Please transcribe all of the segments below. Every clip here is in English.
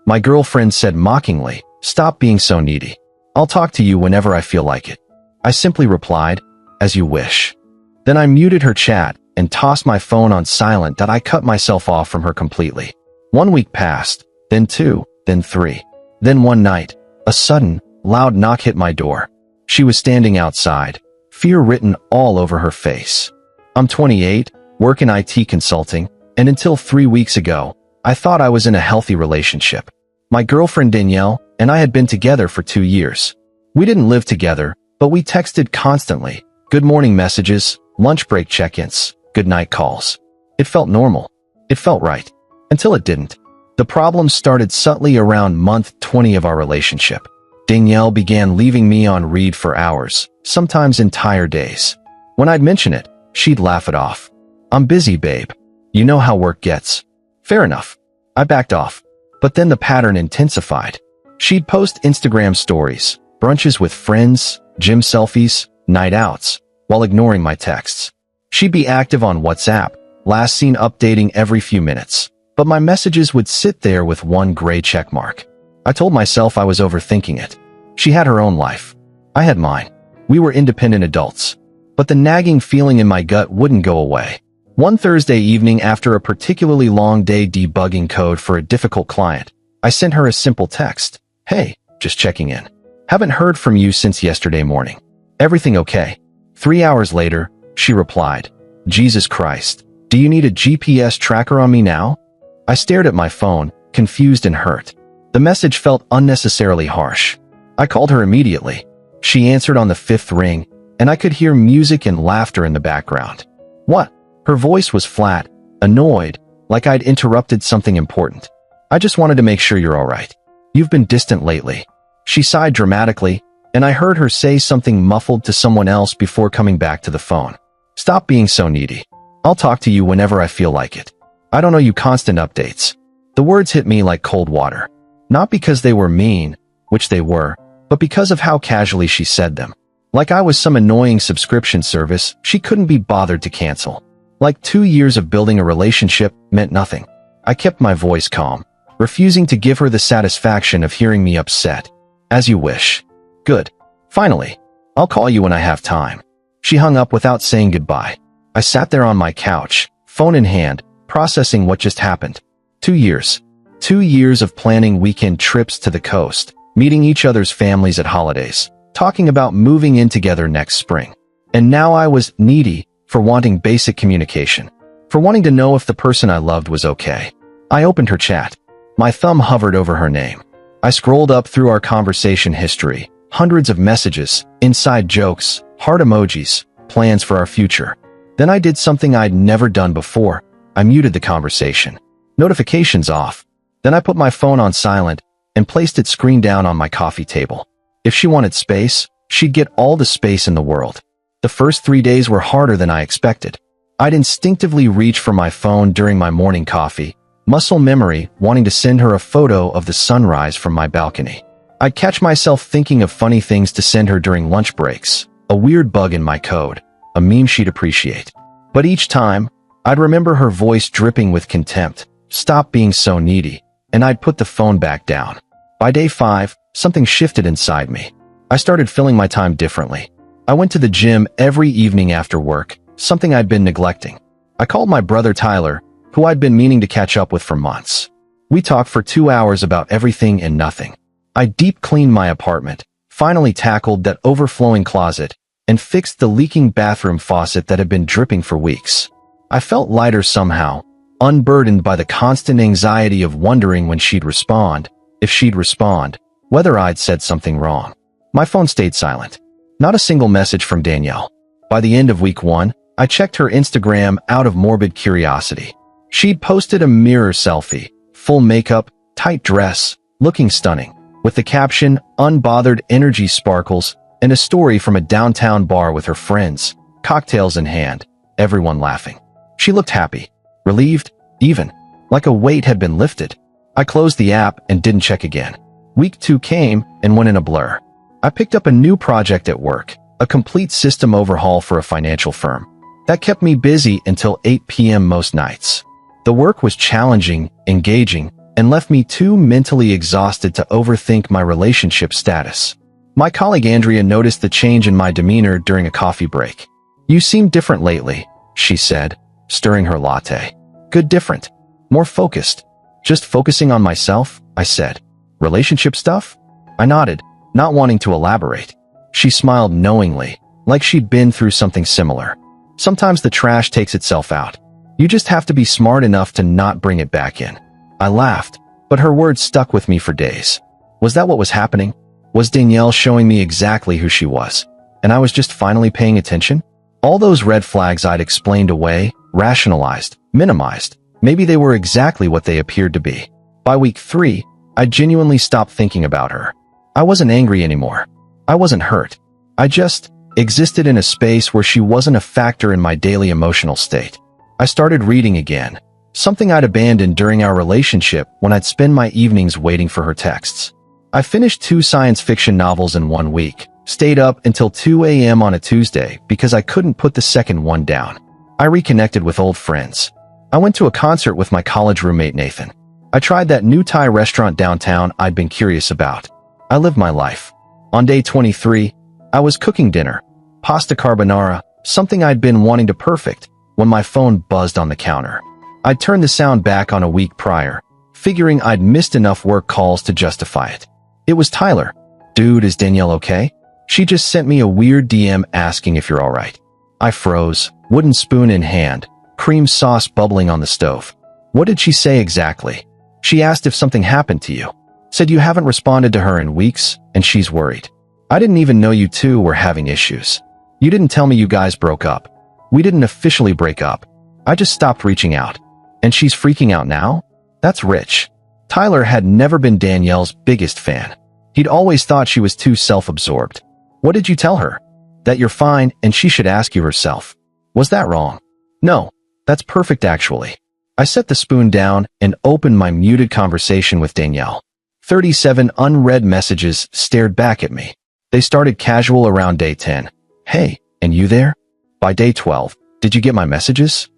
My girlfriend said mockingly, "Stop being so needy. I'll talk to you whenever I feel like it." I simply replied, "As you wish." Then I muted her chat and tossed my phone on silent that I cut myself off from her completely. 1 week passed, then 2, then 3. Then one night, a sudden, loud knock hit my door. She was standing outside, fear written all over her face. I'm 28, work in IT consulting, and until 3 weeks ago, I thought I was in a healthy relationship. My girlfriend Danielle and I had been together for 2 years. We didn't live together, but we texted constantly, good morning messages, lunch break check-ins, good night calls. It felt normal. It felt right. Until it didn't. The problem started subtly around month 20 of our relationship. Danielle began leaving me on read for hours, sometimes entire days. When I'd mention it, she'd laugh it off. "I'm busy, babe. You know how work gets." Fair enough. I backed off. But then the pattern intensified. She'd post Instagram stories, brunches with friends, gym selfies, night outs, while ignoring my texts. She'd be active on WhatsApp, last seen updating every few minutes, but my messages would sit there with one gray check mark. I told myself I was overthinking it. She had her own life. I had mine. We were independent adults. But the nagging feeling in my gut wouldn't go away. One Thursday evening, after a particularly long day debugging code for a difficult client, I sent her a simple text. "Hey, just checking in. Haven't heard from you since yesterday morning. Everything okay?" 3 hours later, she replied, "Jesus Christ, do you need a GPS tracker on me now?" I stared at my phone, confused and hurt. The message felt unnecessarily harsh. I called her immediately. She answered on the 5th ring, and I could hear music and laughter in the background. "What?" Her voice was flat, annoyed, like I'd interrupted something important. "I just wanted to make sure you're all right. You've been distant lately." She sighed dramatically, and I heard her say something muffled to someone else before coming back to the phone. "Stop being so needy. I'll talk to you whenever I feel like it. I don't owe you constant updates." The words hit me like cold water. Not because they were mean, which they were, but because of how casually she said them. Like I was some annoying subscription service she couldn't be bothered to cancel. Like 2 years of building a relationship meant nothing. I kept my voice calm, refusing to give her the satisfaction of hearing me upset. "As you wish." "Good. Finally. I'll call you when I have time." She hung up without saying goodbye. I sat there on my couch, phone in hand, processing what just happened. 2 years. 2 years of planning weekend trips to the coast, meeting each other's families at holidays, talking about moving in together next spring. And now I was needy for wanting basic communication, for wanting to know if the person I loved was okay. I opened her chat. My thumb hovered over her name. I scrolled up through our conversation history, hundreds of messages, inside jokes, heart emojis, plans for our future. Then I did something I'd never done before. I muted the conversation. Notifications off. Then I put my phone on silent and placed its screen down on my coffee table. If she wanted space, she'd get all the space in the world. The first 3 days were harder than I expected. I'd instinctively reach for my phone during my morning coffee, muscle memory wanting to send her a photo of the sunrise from my balcony. I'd catch myself thinking of funny things to send her during lunch breaks, a weird bug in my code, a meme she'd appreciate. But each time, I'd remember her voice dripping with contempt, "Stop being so needy," and I'd put the phone back down. By day 5, something shifted inside me. I started filling my time differently. I went to the gym every evening after work, something I'd been neglecting. I called my brother Tyler, who I'd been meaning to catch up with for months. We talked for 2 hours about everything and nothing. I deep cleaned my apartment, finally tackled that overflowing closet, and fixed the leaking bathroom faucet that had been dripping for weeks. I felt lighter somehow, unburdened by the constant anxiety of wondering when she'd respond, if she'd respond, whether I'd said something wrong. My phone stayed silent. Not a single message from Danielle. By the end of week 1, I checked her Instagram out of morbid curiosity. She'd posted a mirror selfie, full makeup, tight dress, looking stunning, with the caption, "Unbothered energy sparkles," and a story from a downtown bar with her friends, cocktails in hand, everyone laughing. She looked happy, relieved, even, like a weight had been lifted. I closed the app and didn't check again. Week 2 came and went in a blur. I picked up a new project at work, a complete system overhaul for a financial firm. That kept me busy until 8 p.m. most nights. The work was challenging, engaging, and left me too mentally exhausted to overthink my relationship status. My colleague Andrea noticed the change in my demeanor during a coffee break. "You seem different lately," she said, stirring her latte. "Good different. More focused." "Just focusing on myself," I said. "Relationship stuff?" I nodded, not wanting to elaborate. She smiled knowingly, like she'd been through something similar. "Sometimes the trash takes itself out. You just have to be smart enough to not bring it back in." I laughed, but her words stuck with me for days. Was that what was happening? Was Danielle showing me exactly who she was, and I was just finally paying attention? All those red flags I'd explained away, rationalized, minimized, maybe they were exactly what they appeared to be. By week 3, I genuinely stopped thinking about her. I wasn't angry anymore. I wasn't hurt. I just existed in a space where she wasn't a factor in my daily emotional state. I started reading again, something I'd abandoned during our relationship when I'd spend my evenings waiting for her texts. I finished 2 science fiction novels in 1 week, stayed up until 2 a.m. on a Tuesday because I couldn't put the second one down. I reconnected with old friends. I went to a concert with my college roommate Nathan. I tried that new Thai restaurant downtown I'd been curious about. I lived my life. On day 23, I was cooking dinner, pasta carbonara, something I'd been wanting to perfect, when my phone buzzed on the counter. I'd turned the sound back on a week prior, figuring I'd missed enough work calls to justify it. It was Tyler. "Dude, is Danielle okay? She just sent me a weird DM asking if you're alright." I froze, wooden spoon in hand, cream sauce bubbling on the stove. "What did she say exactly?" "She asked if something happened to you. Said you haven't responded to her in weeks, and she's worried. I didn't even know you two were having issues. You didn't tell me you guys broke up. We didn't officially break up. I just stopped reaching out. And she's freaking out now? That's rich." Tyler had never been Danielle's biggest fan. He'd always thought she was too self-absorbed. "What did you tell her?" "That you're fine and she should ask you herself." "Was that wrong?" "No, that's perfect actually." I set the spoon down and opened my muted conversation with Danielle. 37 unread messages stared back at me. They started casual around day 10. "Hey, and you there?" By day 12, "Did you get my messages?"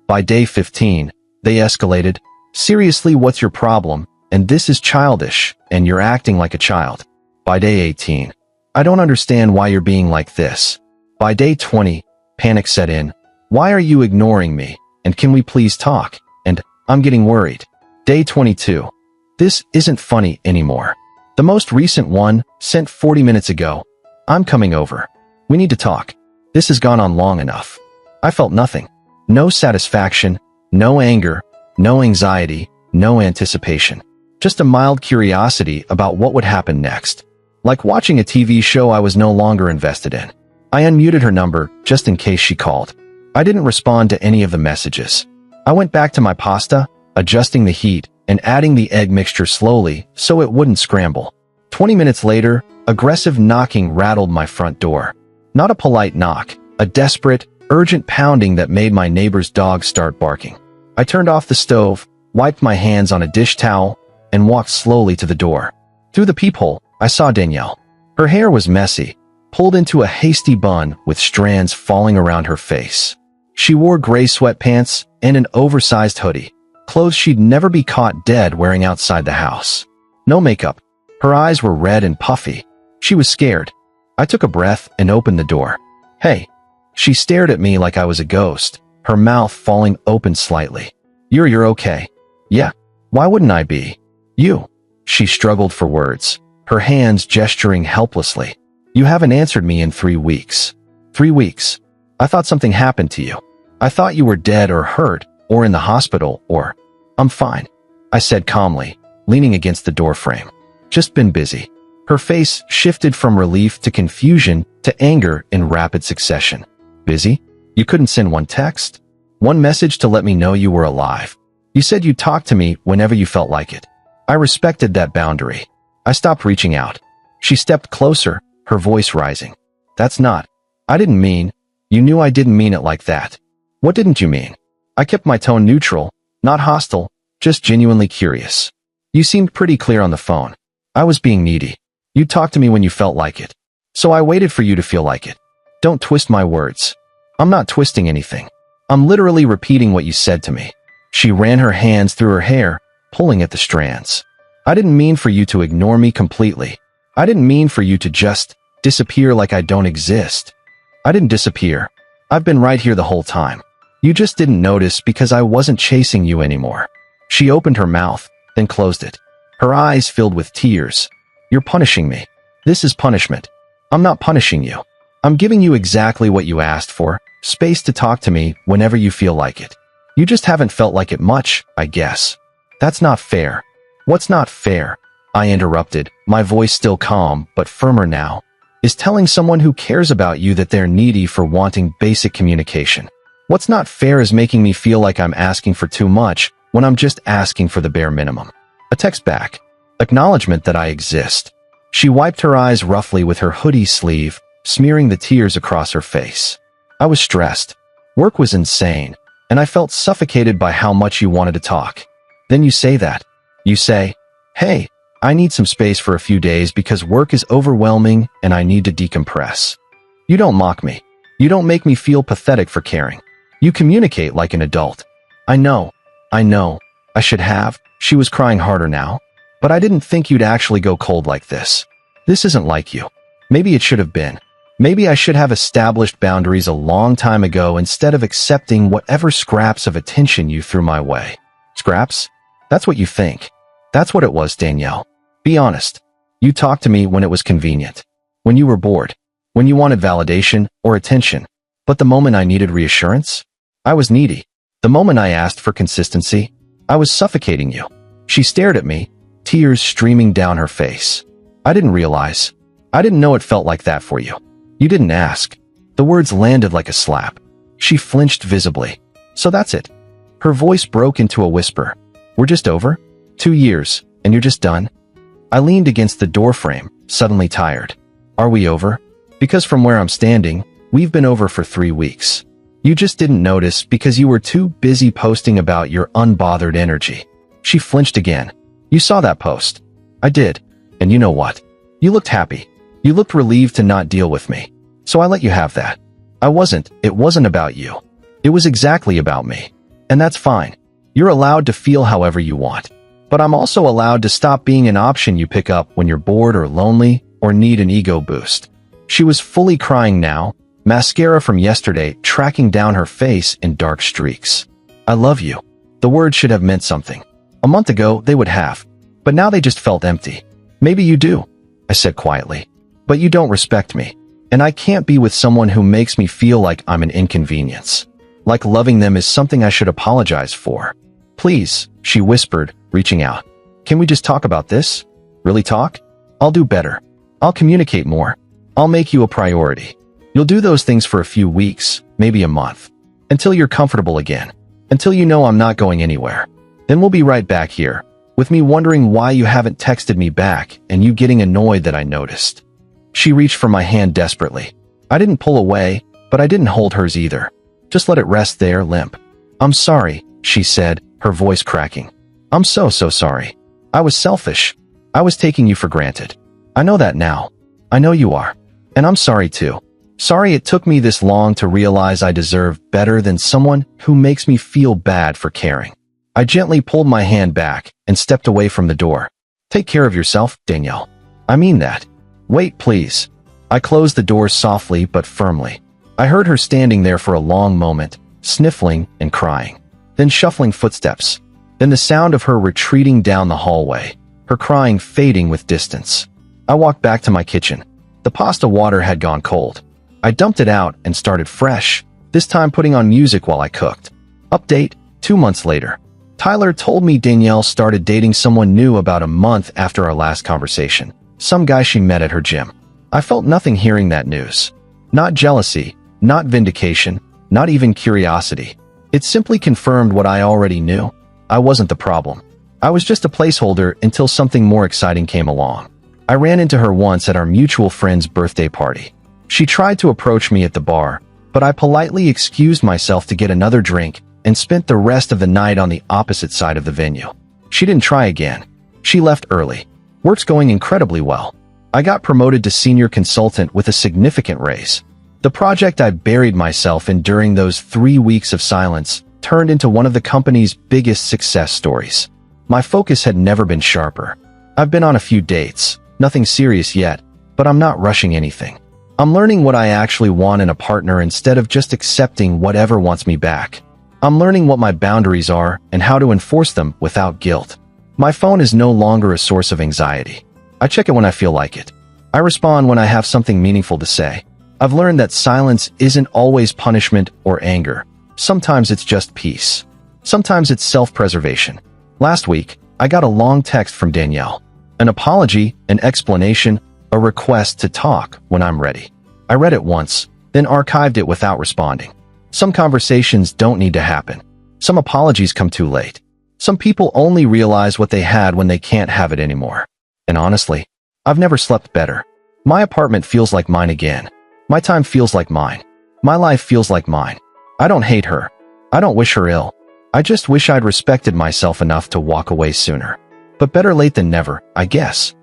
By day 15, they escalated. "Seriously, what's your problem? And this is childish, and you're acting like a child." By day 18, "I don't understand why you're being like this." By day 20, panic set in. "Why are you ignoring me? And can we please talk? And I'm getting worried." Day 22, "This isn't funny anymore." The most recent one, sent 40 minutes ago. "I'm coming over. We need to talk. This has gone on long enough." I felt nothing. No satisfaction, no anger, no anxiety, no anticipation. Just a mild curiosity about what would happen next. Like watching a TV show I was no longer invested in. I unmuted her number just in case she called. I didn't respond to any of the messages. I went back to my pasta, adjusting the heat and adding the egg mixture slowly so it wouldn't scramble. 20 minutes later, aggressive knocking rattled my front door. Not a polite knock, a desperate, urgent pounding that made my neighbor's dog start barking. I turned off the stove, wiped my hands on a dish towel, and walked slowly to the door. Through the peephole, I saw Danielle. Her hair was messy, pulled into a hasty bun with strands falling around her face. She wore gray sweatpants and an oversized hoodie, clothes she'd never be caught dead wearing outside the house. No makeup. Her eyes were red and puffy. She was scared. I took a breath and opened the door. "Hey." She stared at me like I was a ghost, her mouth falling open slightly. You're okay." "Yeah. Why wouldn't I be?" "You." She struggled for words, her hands gesturing helplessly. "You haven't answered me in 3 weeks." 3 weeks. I thought something happened to you. I thought you were dead or hurt, or in the hospital, or... "I'm fine," I said calmly, leaning against the doorframe. "Just been busy." Her face shifted from relief to confusion to anger in rapid succession. "Busy? You couldn't send one text? One message to let me know you were alive? You said you'd talk to me whenever you felt like it." I respected that boundary. I stopped reaching out. She stepped closer, her voice rising. "That's not... I didn't mean... You knew I didn't mean it like that." "What didn't you mean?" I kept my tone neutral, not hostile, just genuinely curious. "You seemed pretty clear on the phone. I was being needy. You talked to me when you felt like it. So I waited for you to feel like it. Don't twist my words." "I'm not twisting anything. I'm literally repeating what you said to me." She ran her hands through her hair, pulling at the strands. I didn't mean for you to ignore me completely. I didn't mean for you to just disappear like I don't exist. I didn't disappear. I've been right here the whole time. You just didn't notice because I wasn't chasing you anymore. She opened her mouth, then closed it. Her eyes filled with tears. You're punishing me. This is punishment. I'm not punishing you. I'm giving you exactly what you asked for, space to talk to me whenever you feel like it. You just haven't felt like it much, I guess. That's not fair. What's not fair? I interrupted, my voice still calm but firmer now, is telling someone who cares about you that they're needy for wanting basic communication. What's not fair is making me feel like I'm asking for too much when I'm just asking for the bare minimum. A text back. Acknowledgement that I exist. She wiped her eyes roughly with her hoodie sleeve, smearing the tears across her face. I was stressed. Work was insane, and I felt suffocated by how much you wanted to talk. Then you say that. You say, hey, I need some space for a few days because work is overwhelming and I need to decompress. You don't mock me. You don't make me feel pathetic for caring. You communicate like an adult. I know. I should have. She was crying harder now. But I didn't think you'd actually go cold like this. This isn't like you. Maybe it should have been. Maybe I should have established boundaries a long time ago instead of accepting whatever scraps of attention you threw my way. Scraps? That's what you think. That's what it was, Danielle. Be honest. You talked to me when it was convenient. When you were bored. When you wanted validation or attention. But the moment I needed reassurance, I was needy. The moment I asked for consistency, I was suffocating you. She stared at me, tears streaming down her face. I didn't realize. I didn't know it felt like that for you. You didn't ask. The words landed like a slap. She flinched visibly. So that's it. Her voice broke into a whisper. We're just over? 2 years, and you're just done? I leaned against the doorframe, suddenly tired. Are we over? Because from where I'm standing, we've been over for 3 weeks. You just didn't notice because you were too busy posting about your unbothered energy. She flinched again. You saw that post. I did. And you know what? You looked happy. You looked relieved to not deal with me. So I let you have that. It wasn't about you. It was exactly about me. And that's fine. You're allowed to feel however you want. But I'm also allowed to stop being an option you pick up when you're bored or lonely or need an ego boost. She was fully crying now, mascara from yesterday tracking down her face in dark streaks. I love you. The words should have meant something. A month ago, they would have. But now they just felt empty. Maybe you do, I said quietly. But you don't respect me. And I can't be with someone who makes me feel like I'm an inconvenience. Like loving them is something I should apologize for. Please, she whispered, reaching out. Can we just talk about this? Really talk? I'll do better. I'll communicate more. I'll make you a priority. You'll do those things for a few weeks, maybe a month. Until you're comfortable again. Until you know I'm not going anywhere. Then we'll be right back here, with me wondering why you haven't texted me back and you getting annoyed that I noticed. She reached for my hand desperately. I didn't pull away, but I didn't hold hers either. Just let it rest there, limp. I'm sorry, she said, her voice cracking. I'm so sorry. I was selfish. I was taking you for granted. I know that now. I know you are. And I'm sorry too. Sorry it took me this long to realize I deserve better than someone who makes me feel bad for caring. I gently pulled my hand back and stepped away from the door. Take care of yourself, Danielle. I mean that. Wait, please. I closed the door softly but firmly. I heard her standing there for a long moment, sniffling and crying. Then shuffling footsteps. Then the sound of her retreating down the hallway, her crying fading with distance. I walked back to my kitchen. The pasta water had gone cold. I dumped it out and started fresh, this time putting on music while I cooked. Update, 2 months later. Tyler told me Danielle started dating someone new about a month after our last conversation. Some guy she met at her gym. I felt nothing hearing that news. Not jealousy, not vindication, not even curiosity. It simply confirmed what I already knew. I wasn't the problem. I was just a placeholder until something more exciting came along. I ran into her once at our mutual friend's birthday party. She tried to approach me at the bar, but I politely excused myself to get another drink and spent the rest of the night on the opposite side of the venue. She didn't try again. She left early. Work's going incredibly well. I got promoted to senior consultant with a significant raise. The project I buried myself in during those 3 weeks of silence turned into one of the company's biggest success stories. My focus had never been sharper. I've been on a few dates, nothing serious yet, but I'm not rushing anything. I'm learning what I actually want in a partner instead of just accepting whatever wants me back. I'm learning what my boundaries are and how to enforce them without guilt. My phone is no longer a source of anxiety. I check it when I feel like it. I respond when I have something meaningful to say. I've learned that silence isn't always punishment or anger. Sometimes it's just peace. Sometimes it's self-preservation. Last week, I got a long text from Danielle. An apology, an explanation, a request to talk when I'm ready. I read it once, then archived it without responding. Some conversations don't need to happen. Some apologies come too late. Some people only realize what they had when they can't have it anymore. And honestly, I've never slept better. My apartment feels like mine again. My time feels like mine. My life feels like mine. I don't hate her. I don't wish her ill. I just wish I'd respected myself enough to walk away sooner. But better late than never, I guess.